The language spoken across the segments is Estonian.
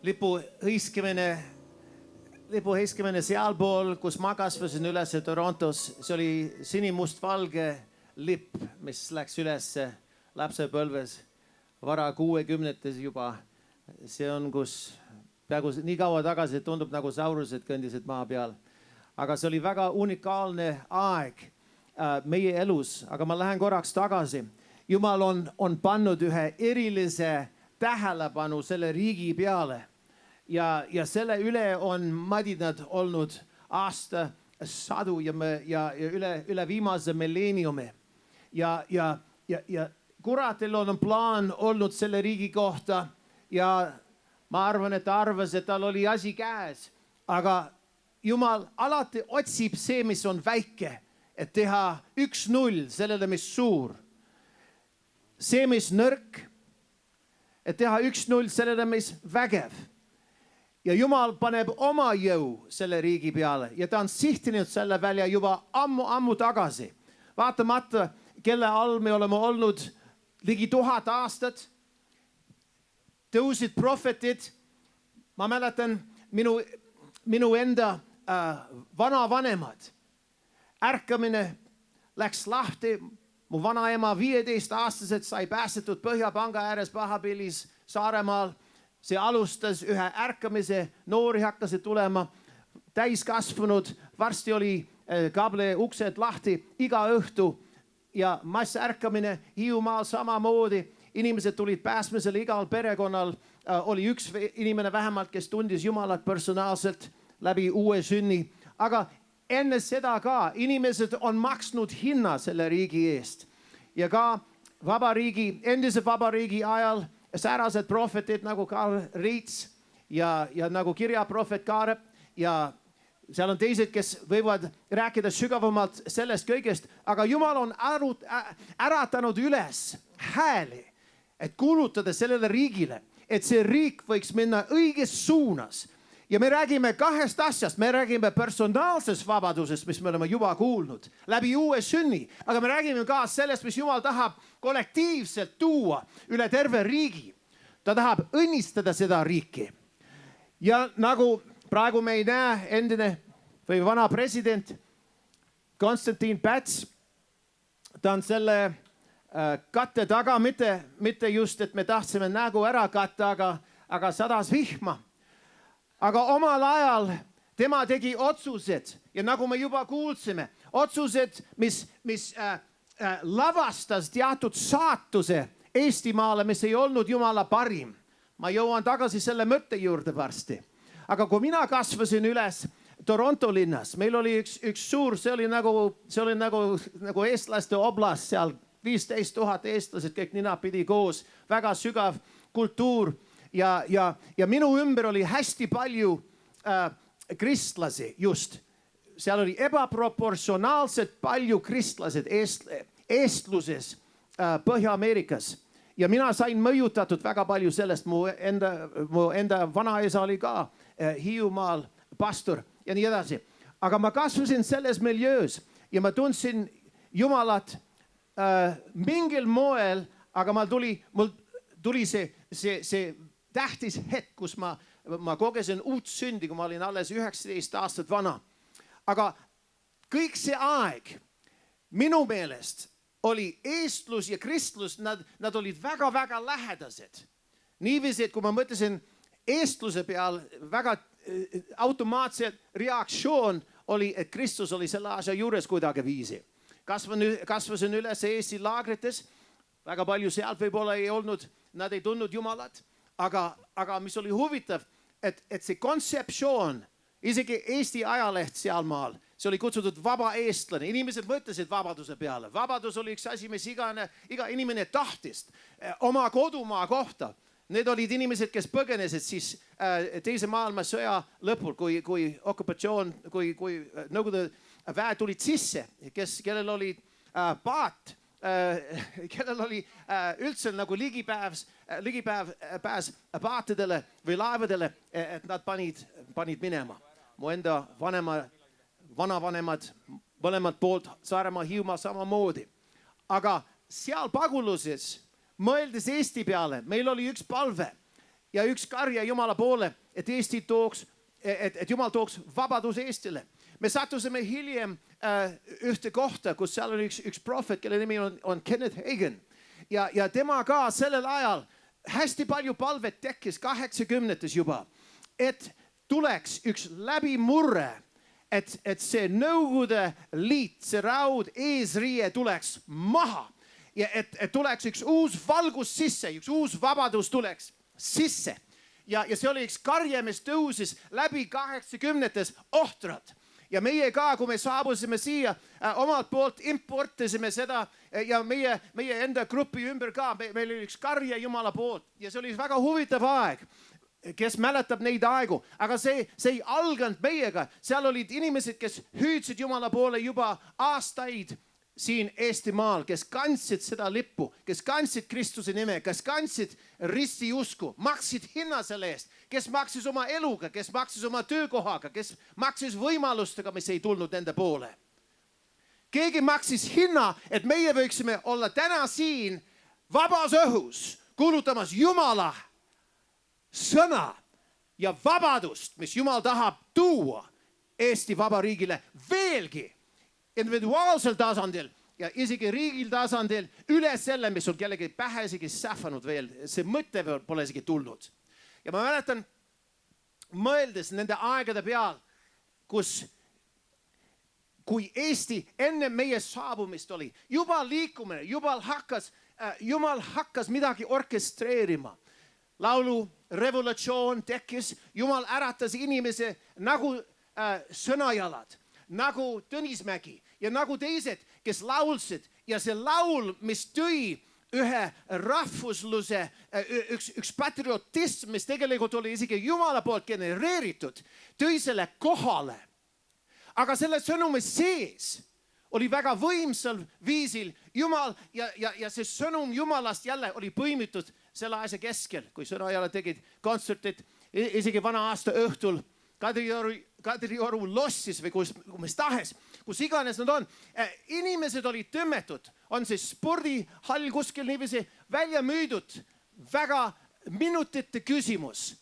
lipu hõiskimine sealpool, kus ma kasvasin üles Torontos. See oli sinimustvalge lipp, mis läks üles lapsepõlves vara 60-tes juba. See on, kus peaaegu nii kaua tagasi tundub nagu saurused kõndisid maa peal. Aga see oli väga unikaalne aeg meie elus. Aga ma lähen korraks tagasi. Jumal on pannud ühe erilise tähelepanu selle riigi peale. Ja selle üle on madinad olnud aastasadu ja üle viimase milleeniumi. Ja kuratil on plaan olnud selle riigi kohta ja ma arvan, et ta arvas, et tal oli asi käes. Aga Jumal alati otsib see, mis on väike, et teha 1-0 sellele, mis suur. See, mis nõrk, et teha 1-0 sellele, mis vägev. Ja Jumal paneb oma jõu selle riigi peale ja ta on sihtinud selle välja juba ammu tagasi. Vaatamata, kelle all me oleme olnud ligi 1000 aastat, tõusid prohvetid. Ma mäletan minu enda vanavanemad. Ärkamine läks lahti. Mu vanaema 15-aastaselt sai päästetud Põhjapanga ääres Pahapilis Saaremaal. See alustas ühe ärkamise, noori hakkasid tulema, täiskasvanud. Varsti oli kable uksed lahti iga õhtu ja massärkamine Hiiumaal samamoodi. Inimesed tulid päästmisele, igal perekonnal oli üks inimene vähemalt, kes tundis Jumalat personaalselt läbi uue sünni. Aga enne seda ka inimesed on maksnud hinna selle riigi eest. Ja ka endise vabariigi ajal säärased prohvetid nagu Karl Reits ja nagu kirjaprohvet Kaarep ja seal on teised, kes võivad rääkida sügavamalt sellest kõigest. Aga Jumal on äratanud üles hääli, et kuulutada sellele riigile, et see riik võiks minna õiges suunas. Ja me räägime kahest asjast. Me räägime personaalsest vabadusest, mis me oleme juba kuulnud läbi uue sünni. Aga me räägime ka sellest, mis Jumal tahab kollektiivselt tuua üle terve riigi. Ta tahab õnnistada seda riiki. Ja nagu praegu me ei näe endine või vana president Konstantin Päts, ta on selle katte taga, mitte just, et me tahtsime nägu ära katta, aga sadas vihma. Aga omal ajal tema tegi otsused ja nagu me juba kuulsime, otsused, mis lavastas teatud saatuse Eestimaale, mis ei olnud Jumala parim. Ma jõuan tagasi selle mõtte juurde varsti. Aga kui mina kasvasin üles Toronto linnas, meil oli üks suur, see oli nagu eestlaste oblast seal, 15 000 eestlased, kõik ninapidi koos, väga sügav kultuur. Ja minu ümber oli hästi palju kristlasi just. Seal oli ebaproportsionaalselt palju kristlased eestluses Põhja-Ameerikas. Ja mina sain mõjutatud väga palju sellest. Mu enda vanaisa oli ka Hiiumaal pastor ja nii edasi. Aga ma kasvasin selles miljöös ja ma tundsin Jumalat mingil moel, aga mul tuli see tähtis hetk, kus ma kogesin uut sündi, kui ma olin alles 19 aastat vana. Aga kõik see aeg minu meelest oli eestlus ja kristlus, nad olid väga-väga lähedased. Niiviisi, et kui ma mõtlesin eestluse peal, väga automaatselt reaktsioon oli, et Kristus oli selle asja juures kuidagi viisi. Kasvasin üles Eesti laagrites, väga palju sealt võib-olla ei olnud, nad ei tundnud Jumalat. Aga mis oli huvitav, et see kontseptsioon, isegi Eesti ajaleht sealmaal, see oli kutsutud vaba eestlane. Inimesed mõtlesid vabaduse peale. Vabadus oli üks asi, mis iga inimene tahtis oma kodumaa kohta. Need olid inimesed, kes põgenesid siis teise maailmasõja lõpul, kui okupatsioon, kui Nõukogude väed tulid sisse, kellel oli paat, kellel oli üldse nagu ligipääs paatidele või laevadele, et nad panid minema. Mu enda vanavanemad mõlemad poolt Saaremaa, Hiiumaa samamoodi. Aga seal paguluses mõeldes Eesti peale, meil oli üks palve, ja üks karje Jumala poole, et Eesti tooks, et Jumal tooks vabaduse Eestile. Me sattusime hiljem ühte kohta, kus seal oli üks prohvet, kelle nimi on Kenneth Hagin. Ja tema ka sellel ajal hästi palju palvet tekkis 80-ndates juba, et tuleks üks läbimurre, et see Nõukogude Liit, see raud eesriie tuleks maha ja et tuleks üks uus valgus sisse, üks uus vabadus tuleks sisse. Ja see oli üks karje, mis tõusis läbi 80-ndates ohtrad. Ja meie ka, kui me saabusime siia, omalt poolt importisime seda ja meie enda grupi ümber ka, meil oli üks karje Jumala poolt ja see oli väga huvitav aeg, kes mäletab neid aegu, aga see ei alganud meiega. Seal olid inimesed, kes hüüdsid Jumala poole juba aastaid siin Eestimaal, kes kandsid seda lippu, kes kandsid Kristuse nime, kes kandsid ristiusku, maksid hinna selle eest, kes maksis oma eluga, kes maksis oma töökohaga, kes maksis võimalustega, mis ei tulnud nende poole. Keegi maksis hinna, et meie võiksime olla täna siin vabas õhus, kuulutamas Jumala sõna ja vabadust, mis Jumal tahab tuua Eesti Vabariigile veelgi individuaalsel tasandil ja isegi riigil tasandil üle selle, mis on kellegi pähe isegi sähvanud veel. See mõte pole isegi tulnud. Ja ma mäletan, mõeldes nende aegade peal, kui Eesti enne meie saabumist oli, juba liikumine, Jumal hakkas midagi orkestreerima. Laulu revolutsioon tekkis, Jumal äratas inimese nagu Sõnajalad, nagu Tõnismägi ja nagu teised, kes laulsid. Ja see laul, mis tõi ühe rahvusluse, üks patriotism, mis tegelikult oli isegi Jumala poolt genereeritud, tõi selle kohale. Aga selle sõnumi sees oli väga võimsal viisil Jumal ja see sõnum Jumalast jälle oli põimitud selle asja keskel, kui Sõnajalad tegid kontsertid, isegi vana aasta õhtul Kadrioru lossis või mis tahes, kus iganes nad on. Inimesed olid tõmmetud, on see spordihall kuskil niiviisi välja müüdud, väga minutite küsimus.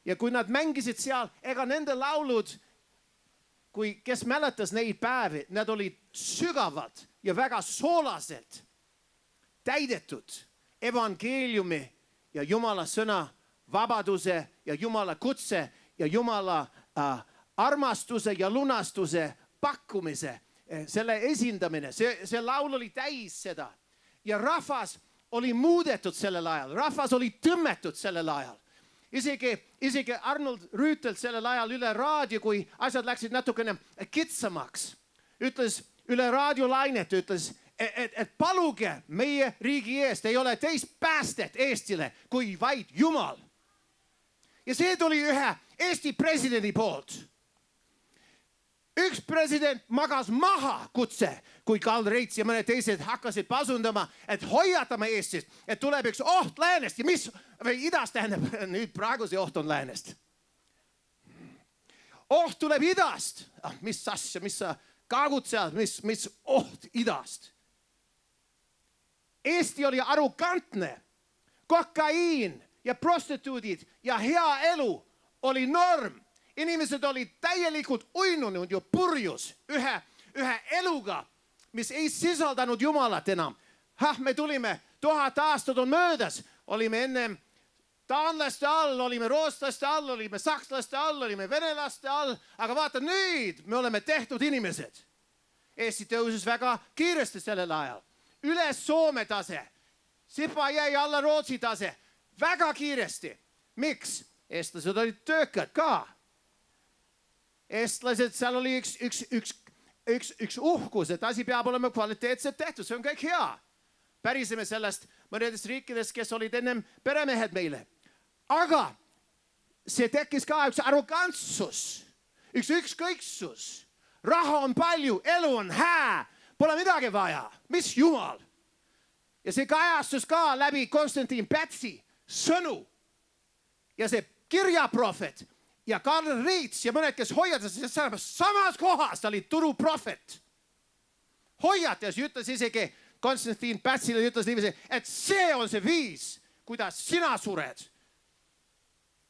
Ja kui nad mängisid seal, ega nende laulud, kes mäletas neid päevi, nad olid sügavad ja väga soolaselt täidetud evangeeliumi ja Jumala sõna, vabaduse ja Jumala kutse ja Jumala armastuse ja lunastuse pakkumise, selle esindamine. See laul oli täis seda. Ja rahvas oli muudetud sellel ajal. Rahvas oli tõmmetud sellel ajal. Isegi Arnold Rüütel sellel ajal üle raadio, kui asjad läksid natukene kitsamaks, ütles üle raadiolainet, ütles, et paluge meie riigi eest, ei ole teist päästet Eestile kui vaid Jumal. Ja see tuli ühe Eesti presidendi poolt. Üks president magas maha kutse, kui Karl Reits ja mõned teised hakkasid pasundama, et hoiatame Eestist, et tuleb üks oht läänest. Ja või idast tähendab, nüüd praegu see oht on läänest. Oht tuleb idast. Mis asja, mis sa kaagud seal, mis oht idast? Eesti oli arrogantne, kokaiin ja prostituudid ja hea elu oli norm. Inimesed olid täielikult uinunud ja purjus ühe eluga, mis ei sisaldanud Jumalat enam. Me tulime, 1000 aastat on möödas. Olime enne taanlaste all, olime rootslaste all, olime sakslaste all, olime venelaste all. Aga vaata nüüd, me oleme tehtud inimesed. Eesti tõusis väga kiiresti sellel ajal. Üle Soome tase. Sipa jäi alla Rootsi tase. Väga kiiresti. Miks? Eestlased olid töökad ka. Eestlased, seal oli üks uhkus, et asi peab olema kvaliteetselt tehtud. See on kõik hea. Pärisime sellest mõnedest riikidest, kes olid ennem peremehed meile. Aga see tekkis ka üks arrogantsus, üks ükskõiksus. Raha on palju, elu on hää, pole midagi vaja. Mis Jumal? Ja see kajastus ka läbi Konstantin Pätsi sõnu. Ja see kirjaprohvet ja Karl Reits ja mõned, kes hoiatasid samas kohas, ta oli turuprohvet. Hoiatas ja ütles isegi Konstantin Pätsile, ütles niiviisi, et see on see viis, kuidas sina sured.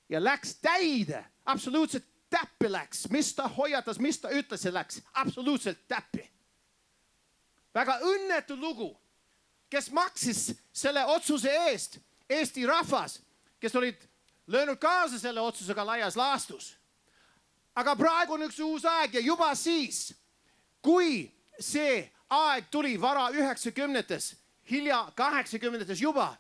ja läks täide, absoluutselt täppi läks, mis ta hoiatas, mis ta ütles, see läks absoluutselt täppi. Väga õnnetu lugu, kes maksis selle otsuse eest, Eesti rahvas, kes olid löönud kaasa selle otsusega laias laastus. Aga praegu on üks uus aeg ja juba siis, kui see aeg tuli vara 90-tes, hilja 80-tes juba,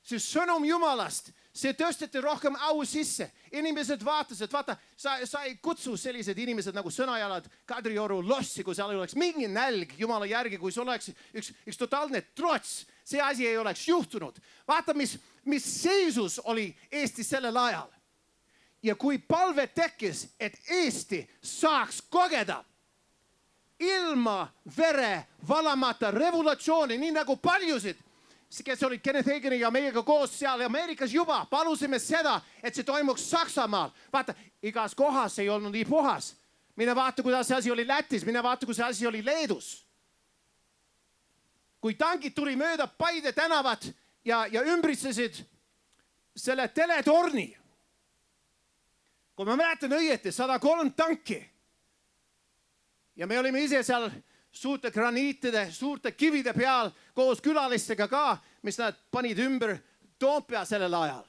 siis sõnum Jumalast, see tõsteti rohkem au sisse. Inimesed vaatasid, vaata, sa ei kutsu sellised inimesed nagu Sõnajalad, Kadrioru lossi, kui seal oleks mingi nälg Jumala järgi, kui sul oleks üks totaalne trots, see asi ei oleks juhtunud. Vaata, mis seisus oli Eesti sellel ajal. Ja kui palve tekkis, et Eesti saaks kogeda ilma vere valamata revolutsiooni, nii nagu paljusid, kes olid Kenneth Hagini ja meiega koos seal Ameerikas juba, palusime seda, et see toimuks Saksamaal. Vaata, igas kohas ei olnud nii puhas. Mine vaata, kuidas see asi oli Lätis, mine vaata, kui see asi oli Leedus. Kui tankid tuli mööda Paide tänavat ja ümbritsesid selle teletorni. Kui ma mäletan õieti, 103 tanki. Ja me olime ise seal suurte graniitide, suurte kivide peal koos külalistega ka, mis nad panid ümber Toompea sellel ajal.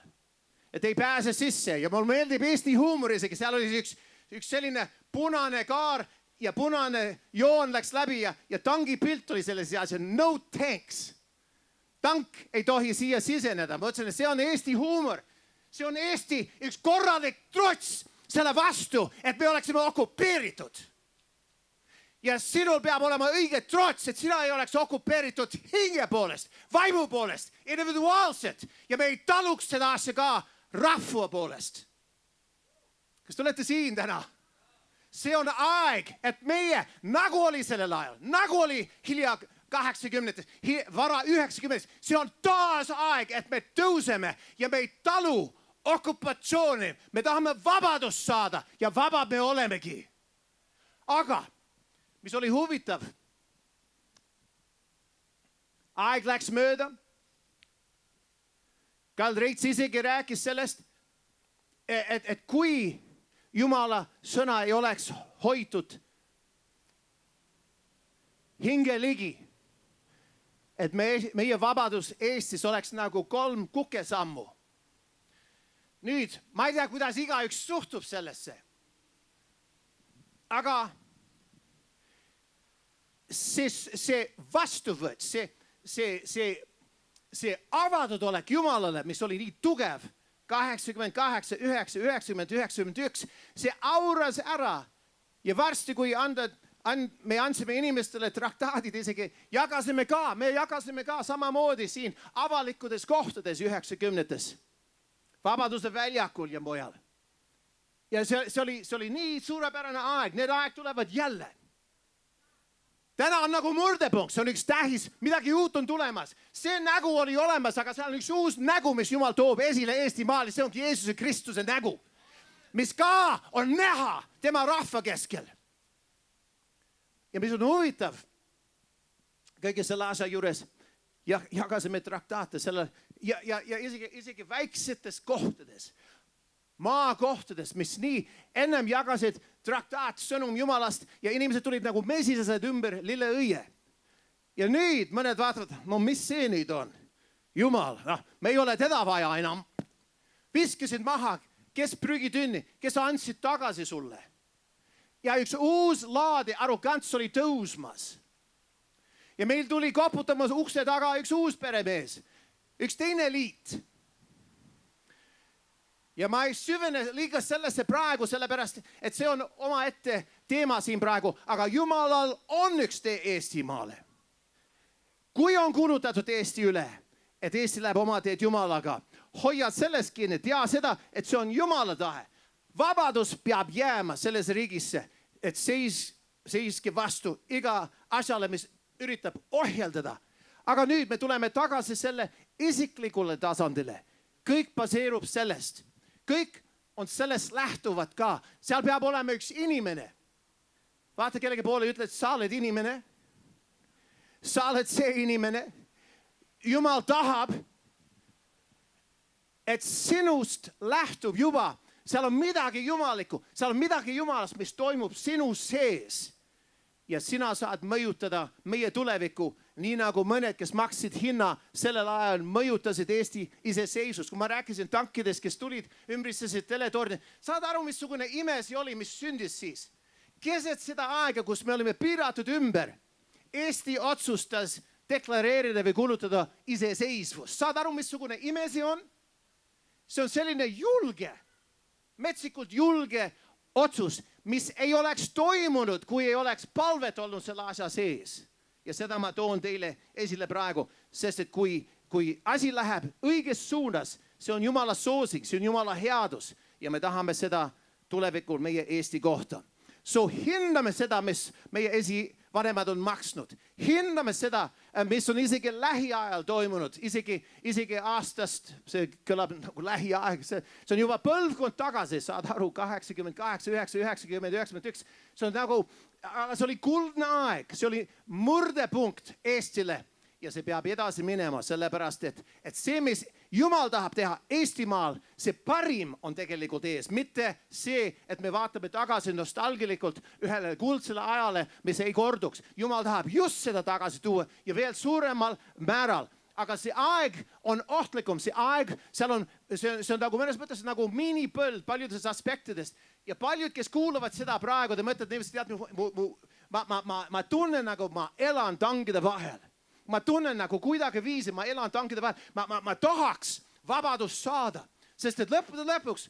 Et ei pääse sisse. Ja mul meeldib Eesti huumor isegi. Seal oli üks selline punane kaar ja punane joon läks läbi ja tangi pilt oli selles seas. No tanks. Tank ei tohi siia siseneda. Ma ütlesin, et see on Eesti huumor. See on Eesti üks korralik trots selle vastu, et me oleksime okupeeritud. Ja sinul peab olema õige trots, et sina ei oleks okupeeritud hinge poolest, vaimu poolest, individuaalselt. Ja me ei taluks seda asja ka rahva poolest. Kas te olete siin täna? See on aeg, et meie, nagu oli sellel ajal, nagu oli hilja 80-tes, vara 90-tes, see on taas aeg, et me tõuseme ja me ei talu okupatsiooni. Me tahame vabadust saada ja vabad me olemegi. Aga mis oli huvitav. Aeg läks mööda. Karl Reits isegi rääkis sellest, et kui Jumala sõna ei oleks hoitud hinge ligi, et meie vabadus Eestis oleks nagu 3 kukesammu. Nüüd, ma ei tea, kuidas igaüks suhtub sellesse. Aga see vastuvõtt, see avatud olek Jumalale, mis oli nii tugev, 88, 9, 90, 91, see auras ära. Ja varsti, kui me andsime inimestele traktaadid isegi, me jagasime ka samamoodi siin avalikudes kohtades 90-tes, Vabaduse väljakul ja mujal. Ja see oli nii suurepärane aeg, need aeg tulevad jälle. Täna on nagu murdepunkt, see on üks tähis, midagi uut on tulemas. See nägu oli olemas, aga see on üks uus nägu, mis Jumal toob esile Eestimaal. See ongi Jeesuse Kristuse nägu, mis ka on näha tema rahva keskel. Ja mis on huvitav, kõige selle asja juures jagasime traktaate ja isegi väiksetes kohtades, maakohtades, mis nii ennem jagasid traktaat, sõnum Jumalast ja inimesed tulid nagu mesised ümber lilleõie. Ja nüüd mõned vaatavad, no mis see nüüd on? Jumal, me ei ole teda vaja enam. Viskasid maha, kes prügitünni, kes andsid tagasi sulle. Ja üks uus laadi arrogants oli tõusmas. Ja meil tuli koputamas ukse taga üks uus peremees, üks teine liit. Ja ma ei süvene liiga sellesse praegu, sellepärast, et see on omaette teema siin praegu, aga Jumalal on üks tee Eestimaale. Kui on kuulutatud Eesti üle, et Eesti läheb oma teed Jumalaga, hoiad sellest kinni, tea seda, et see on Jumala tahe. Vabadus peab jääma selles riigisse, et seiski vastu iga asjale, mis üritab ohjeldada. Aga nüüd me tuleme tagasi selle isiklikule tasandile. Kõik baseerub sellest. Kõik on sellest lähtuvad ka. Seal peab olema üks inimene. Vaata kellegi poole ja ütle, et sa oled inimene. Sa oled see inimene. Jumal tahab, et sinust lähtub juba, seal on midagi jumalikku, seal on midagi jumalast, mis toimub sinu sees. Ja sina saad mõjutada meie tulevikku, nii nagu mõned, kes maksid hinna sellel ajal, mõjutasid Eesti iseseisvust. Kui ma rääkisin tankidest, kes tulid, ümbritsesid teletorni, saad aru, missugune ime see oli, mis sündis siis? Keset seda aega, kus me olime piiratud ümber, Eesti otsustas deklareerida või kuulutada iseseisvust. Saad aru, missugune ime see on? See on selline julge, metsikult julge otsus, mis ei oleks toimunud, kui ei oleks palvet olnud selle asja sees. Ja seda ma toon teile esile praegu, sest et kui asi läheb õiges suunas, see on Jumala soosing, see on Jumala headus ja me tahame seda tulevikul meie Eesti kohta. So hindame seda, mis meie esivanemad on maksnud. Hindame seda, mis on isegi lähiajal toimunud, isegi aastast, see kõlab nagu lähiaeg, see on juba põlvkond tagasi, saad aru, 88, 90, 91. See on nagu, see oli kuldne aeg, see oli murdepunkt Eestile ja see peab edasi minema, sellepärast, et see, mis Jumal tahab teha Eestimaal, see parim on tegelikult ees. Mitte see, et me vaatame tagasi nostalgilikult ühele kuldsele ajale, mis ei korduks. Jumal tahab just seda tagasi tuua ja veel suuremal määral. Aga see aeg on ohtlikum, see aeg, see on nagu mõnes mõttes nagu minipõld paljudest aspektidest. Ja paljud, kes kuuluvad seda praegu, te mõtled, ma tunnen nagu ma elan tangide vahel. Ma tunnen nagu kuidagi viisi, ma elan tankide vahel. Ma tahaks vabadust saada. Sest et lõpuks,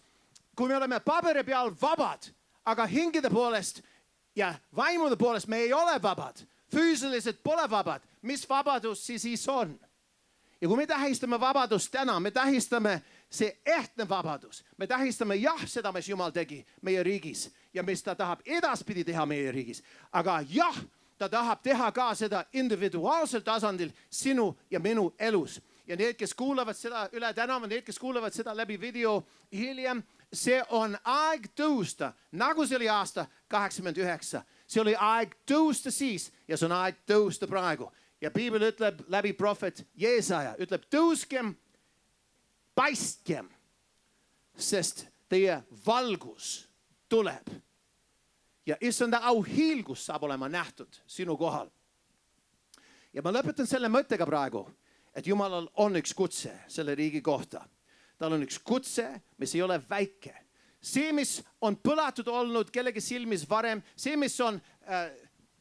kui me oleme paberi peal vabad, aga hingide poolest ja vaimude poolest me ei ole vabad, füüsiliselt pole vabad, mis vabadus siis on? Ja kui me tähistame vabadust täna, me tähistame see ehtne vabadus. Me tähistame jah seda, mis Jumal tegi meie riigis ja mis ta tahab edaspidi teha meie riigis. Aga jah, ta tahab teha ka seda individuaalsel tasandil sinu ja minu elus. Ja need, kes kuulavad seda üle tänava, need, kes kuulavad seda läbi video hiljem, see on aeg tõusta, nagu see oli aasta 89. See oli aeg tõusta siis ja see on aeg tõusta praegu. Ja Piibel ütleb läbi prohvet Jeesaja, ütleb tõuskem, paistkem, sest teie valgus tuleb. Ja issanda auhiilgus saab olema nähtud sinu kohal. Ja ma lõpetan selle mõttega praegu, et Jumalal on üks kutse selle riigi kohta. Tal on üks kutse, mis ei ole väike. See, mis on põlatud olnud kellegi silmis varem, see, mis on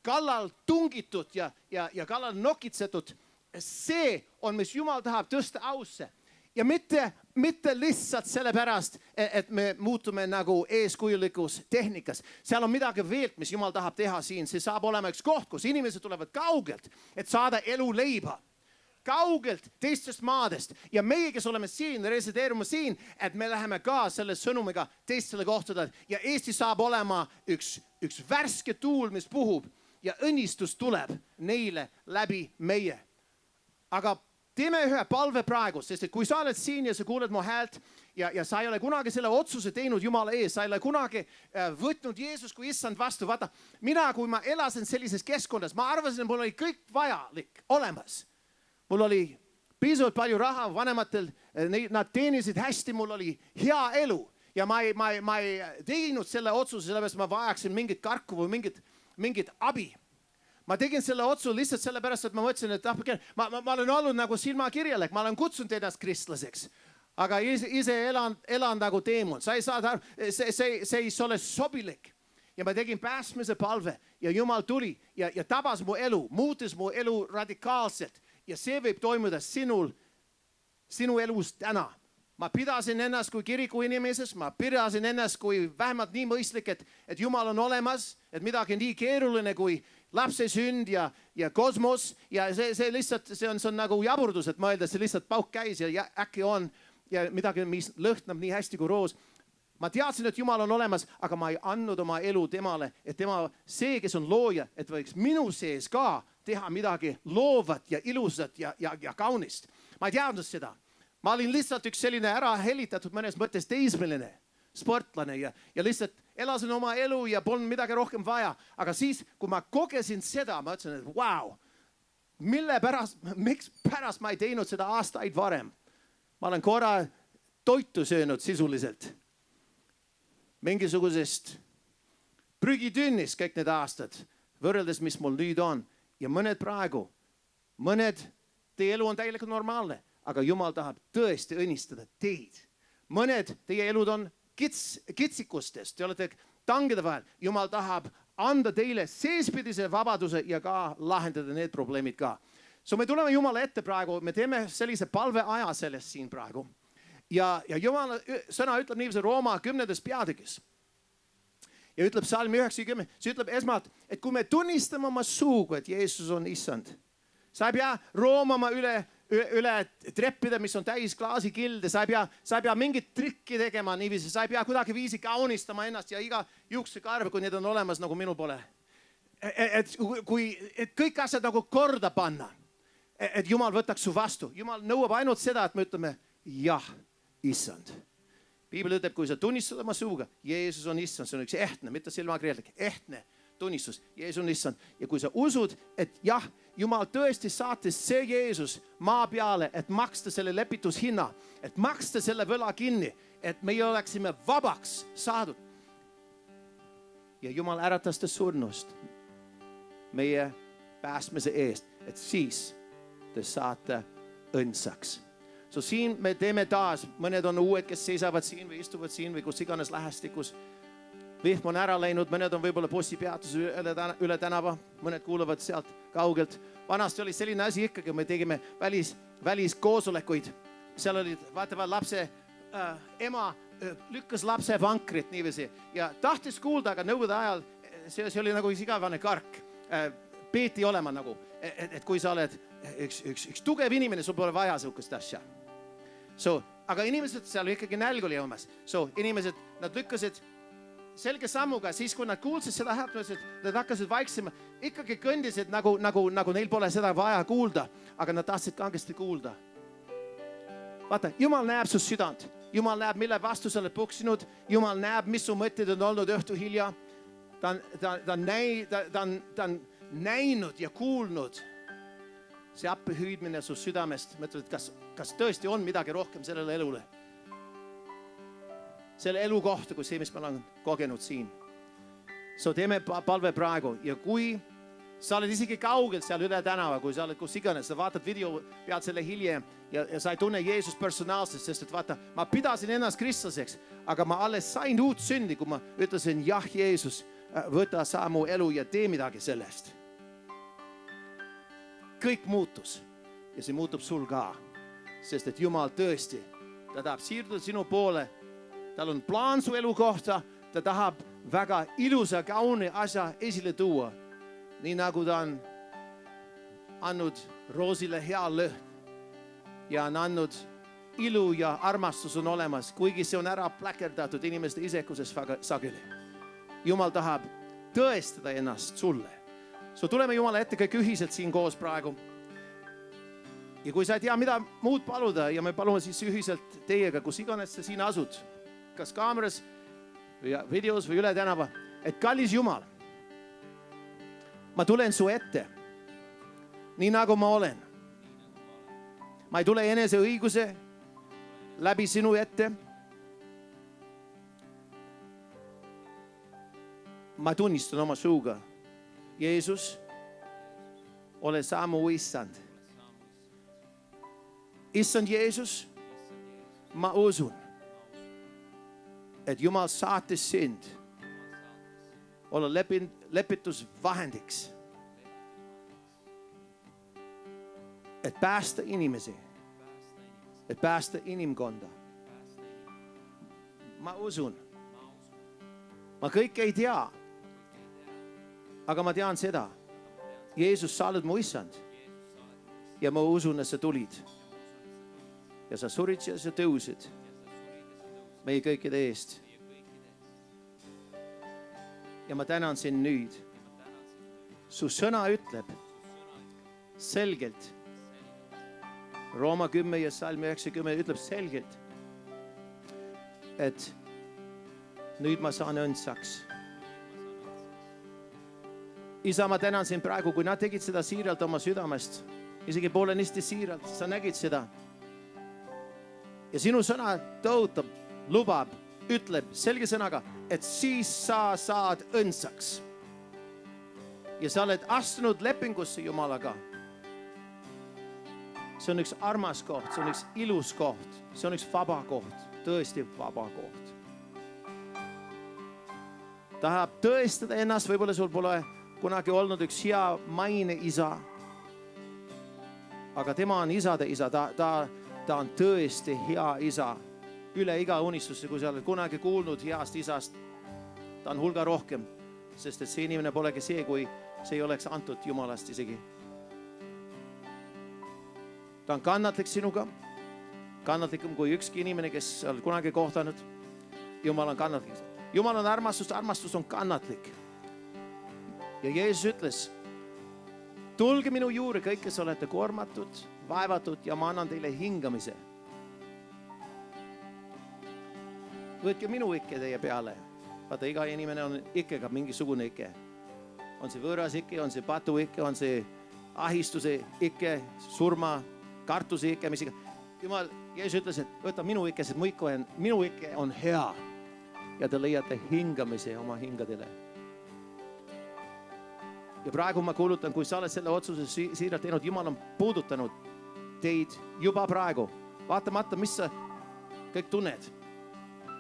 kallal tungitud ja kallal nokitsetud, see on, mis Jumal tahab tõsta ausse. Ja mitte lihtsalt sellepärast, et me muutume nagu eeskujulikus tehnikas. Seal on midagi veelt, mis Jumal tahab teha siin. See saab olema üks koht, kus inimesed tulevad kaugelt, et saada elu leiba. Kaugelt teistest maadest. Ja meie, kes oleme siin, resideerume siin, et me läheme ka selle sõnumiga teistele kohtadele. Ja Eesti saab olema üks värske tuul, mis puhub ja õnnistus tuleb neile läbi meie. Aga teeme ühe palve praegu, sest et kui sa oled siin ja sa kuuled mu häält ja sa ei ole kunagi selle otsuse teinud Jumala ees, sa ei ole kunagi võtnud Jeesus kui issand vastu. Vaata, mina, kui ma elasin sellises keskkonnas, ma arvasin, et mul oli kõik vajalik olemas. Mul oli piisavalt palju raha, vanematel, nad teenisid hästi, mul oli hea elu. Ja ma ei teinud selle otsuse, sellepärast ma vajaksin mingit karku või mingit abi. Ma tegin selle otsu lihtsalt sellepärast, et ma mõtlesin, et ma olen olnud nagu silmakirjalik, ma olen kutsunud ennast kristlaseks. Aga ise elan nagu teemon. Sa ei saa, see ei ole sobilik. Ja ma tegin päästmise palve ja Jumal tuli ja tabas mu elu, muutis mu elu radikaalselt. Ja see võib toimuda sinu elus täna. Ma pidasin ennast kui kiriku inimeses, ma pidasin ennast kui vähemalt nii mõistlik, et Jumal on olemas, et midagi nii keeruline kui lapse sünd ja kosmos ja see lihtsalt, see on nagu jaburdus, et mõelda, see lihtsalt pauk käis ja äkki on ja midagi, mis lõhnab nii hästi kui roos. Ma teadsin, et Jumal on olemas, aga ma ei andnud oma elu temale, et tema see, kes on looja, et võiks minu sees ka teha midagi loovat ja ilusat ja kaunist. Ma ei teadnud seda. Ma olin lihtsalt üks selline ära helitatud mõnes mõttes teismeline sportlane ja lihtsalt elasin oma elu ja polnud midagi rohkem vaja. Aga siis, kui ma kogesin seda, ma ütlesin, et wow, miks pärast ma ei teinud seda aastaid varem. Ma olen korra toitu söönud sisuliselt. Mingisugusest prügitünnist kõik need aastad, võrreldes mis mul nüüd on. Ja mõned praegu, mõned, teie elu on täielikult normaalne, aga Jumal tahab tõesti õnnistada teid. Mõned, teie elud on kitsikustest, te olete tangide vahel. Jumal tahab anda teile seespidise vabaduse ja ka lahendada need probleemid ka. So me tuleme Jumala ette praegu, me teeme sellise palveaja sellest siin praegu. Ja Jumala sõna ütleb niiviisi Rooma 10. peatükis. Ja ütleb Salm 90, see ütleb esmalt, et kui me tunnistame oma suuga, et Jeesus on issand, sa ei pea roomama üle treppida, mis on täis klaasikilde, sa ei pea mingit trikki tegema niiviisi, sa ei pea kuidagi viisi kaunistama ennast ja iga juuksekarv, kui need on olemas, nagu minul pole. Et kõik asjad nagu korda panna, et Jumal võtaks su vastu. Jumal nõuab ainult seda, et me ütleme, jah, issand. Piibel ütleb, kui sa tunnistad oma suuga, Jeesus on issand, see on üks ehtne, mitte silmakirjalik, ehtne tunnistus, Jeesus on issand. Ja kui sa usud, et jah, Jumal tõesti saatis see Jeesus maa peale, et maksta selle lepitushinna, et maksta selle võla kinni, et meie oleksime vabaks saadud. Ja Jumal äratas ta surnust meie päästmise eest, et siis te saate õndsaks. So siin me teeme taas, mõned on uued, kes seisavad siin või istuvad siin või kus iganes lähestikus. Vihm on ära läinud, mõned on võib-olla bussipeatus üle tänava, mõned kuulevad sealt kaugelt. Vanasti oli selline asi ikkagi, me tegime väliskoosolekuid. Seal olid, vaatavad lapse ema lükkas lapse vankrit niiviisi ja tahtis kuulda, aga nõukogude ajal see oli nagu igavane kark. Peeti olema nagu, et kui sa oled üks tugev inimene, sul pole vaja sihukest asja. So, aga inimesed seal ikkagi nälg oli omas. So, inimesed, nad lükkasid selge sammuga, siis kui nad kuulsid seda häält, nad hakkasid vaiksima, ikkagi kõndisid nagu neil pole seda vaja kuulda, aga nad tahtsid kangesti kuulda. Vaata, Jumal näeb su südant. Jumal näeb, mille vastu sa oled puksinud. Jumal näeb, mis su mõtted on olnud õhtu hilja. Ta on näinud ja kuulnud see appi hüüdmine su südamest. Mõtled, kas tõesti on midagi rohkem sellele elule? Selle elu kohta, kui see, mis ma olen kogenud siin. So teeme palve praegu ja kui sa oled isegi kaugelt seal üle tänava, kui sa oled kus iganes, sa vaatad video pealt selle hiljem ja sa ei tunne Jeesus personaalselt, sest et vaata, ma pidasin ennast kristlaseks, aga ma alles sain uut sündi, kui ma ütlesin, jah, Jeesus, võta saa mu elu ja tee midagi sellest. Kõik muutus ja see muutub sul ka, sest et Jumal tõesti, ta tahab siirduda sinu poole, tal on plaan su elu kohta, ta tahab väga ilusa, kauni asja esile tuua, nii nagu ta on andnud roosile hea lõhn ja on andnud ilu ja armastus on olemas, kuigi see on ära pläkerdatud inimeste isekuses sageli. Jumal tahab tõestada ennast sulle. So tuleme Jumala ette kõik ühiselt siin koos praegu. Ja kui sa ei tea, mida muud paluda ja me palume siis ühiselt teiega, kus iganes sa siin asud, kas kaameras või videos või üle tänava, et kallis Jumal, ma tulen su ette, nii nagu ma olen. Ma ei tule enese õiguse läbi sinu ette. Ma tunnistan oma suuga, Jeesus, ole sa mu issand. Issand Jeesus, ma usun, et Jumal saatis sind olla lepitusvahendiks, et päästa inimesi, et päästa inimkonda. Ma usun, ma kõike ei tea, aga ma tean seda, Jeesus, sa oled mu issand ja ma usun, et sa tulid ja sa surid ja sa tõusid meie kõikide eest. Ja ma tänan sind nüüd. Su sõna ütleb selgelt, Rooma 10 ja Salm 90 ütleb selgelt, et nüüd ma saan õndsaks. Isa, ma tänan sind praegu, kui nad tegid seda siiralt oma südamest, isegi poolenisti siiralt, sa nägid seda. Ja sinu sõna tõotab, lubab, ütleb selge sõnaga, et siis sa saad õndsaks. Ja sa oled astunud lepingusse Jumalaga. See on üks armas koht, see on üks ilus koht, see on üks vaba koht, tõesti vaba koht. Tahab tõestada ennast, võib-olla sul pole kunagi olnud üks hea maine isa, aga tema on isade isa, ta on tõesti hea isa. Üle iga unistusse, kui sa oled kunagi kuulnud heast isast, ta on hulga rohkem, sest et see inimene polegi see, kui see ei oleks antud Jumalast isegi. Ta on kannatlik sinuga, kannatlikum kui ükski inimene, kes oled kunagi kohtanud. Jumal on kannatlik. Jumal on armastus, armastus on kannatlik. Ja Jeesus ütles, tulge minu juurde kõik, kes olete koormatud, vaevatud ja ma annan teile hingamise. Võtke minu ikke teie peale. Vaata, iga inimene on ikkega mingisugune ikke. On see võõras ikke, on see patu ikke, on see ahistuse ikke, surma, kartuse ikke, mis ikka. Jumal, Jeesus ütles, et võta minu ikke, sest minu ikke on hea. Ja te leiate hingamise oma hingadele. Ja praegu ma kuulutan, kui sa oled selle otsuse siiralt teinud, Jumal on puudutanud teid juba praegu. Vaatamata, mis sa kõik tunned.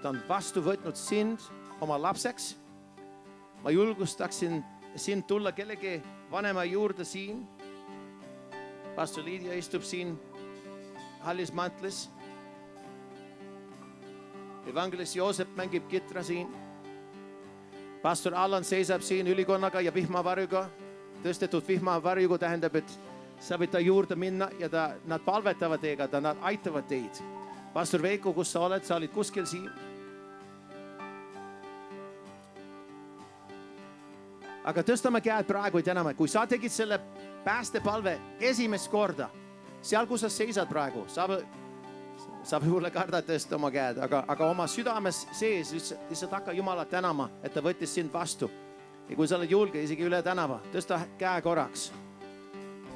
Ta on vastu võtnud sind oma lapseks. Ma julgustaksin sind tulla kellegi vanema juurde siin. Pastor Liidia istub siin hallis mantlis. Evangelist Joosep mängib kitra siin. Pastor Allan seisab siin ülikonnaga ja vihmavarjuga. Tõstetud vihmavarjuga tähendab, et sa võid ta juurde minna ja nad palvetavad teiega, nad aitavad teid. Pastor Veiko, kus sa oled kuskil siin. Aga tõstame käed praegu ja täname. Kui sa tegid selle päästepalve esimest korda, seal kus sa seisad praegu, sa võib-olla karda tõsta oma käed, aga oma südames sees lihtsalt hakka Jumalat tänama, et ta võttis sind vastu. Ja kui sa oled julge isegi üle tänava, tõsta käe korraks.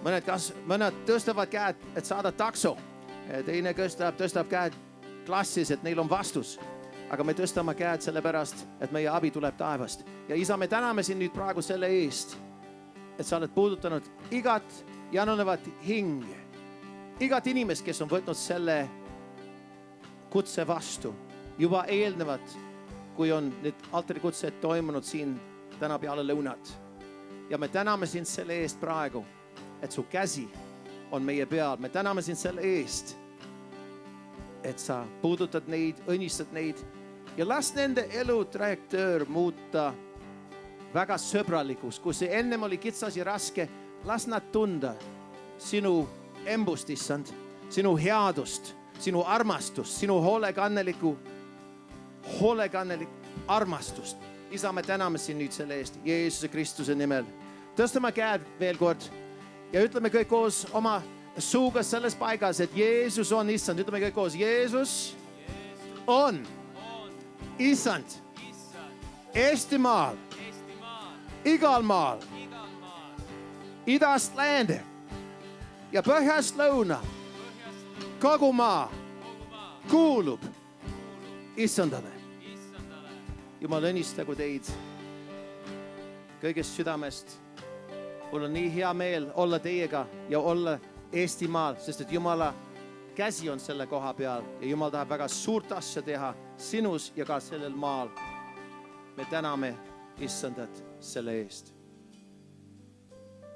Mõned tõstavad käed, et saada takso. Teine tõstab käed klassis, et neil on vastus. Aga me tõstame käed sellepärast, et meie abi tuleb taevast. Ja isa, me täname sind nüüd praegu selle eest, et sa oled puudutanud igat janonevat hinge. Igat inimest, kes on võtnud selle kutse vastu. Juba eelnevad, kui on need altarikutsed toimunud siin täna peale lõunat. Ja me täname sind selle eest praegu, et su käsi on meie peal. Me täname sind selle eest, et sa puudutad neid, õnnistad neid ja las nende elu trajektöör muuta väga sõbralikuks. Kui see ennem oli kitsas ja raske, las nad tunda sinu embust, issand, sinu headust, sinu armastust, sinu hoolekannelik armastust. Isa, me täname sind nüüd selle eest Jeesuse Kristuse nimel. Tõstame käed veel kord ja ütleme kõik koos oma suuga selles paigas, et Jeesus on issand. Ütleme kõik koos, Jeesus on issand. Eestimaal, igal maal, idast läände ja põhjast lõuna, kogu maa kuulub issandale. Jumal, õnnistagu teid kõigest südamest. Mul on nii hea meel olla teiega ja olla Eestimaal, sest et Jumala käsi on selle koha peal ja Jumal tahab väga suurt asja teha sinus ja ka sellel maal. Me täname issandat selle eest.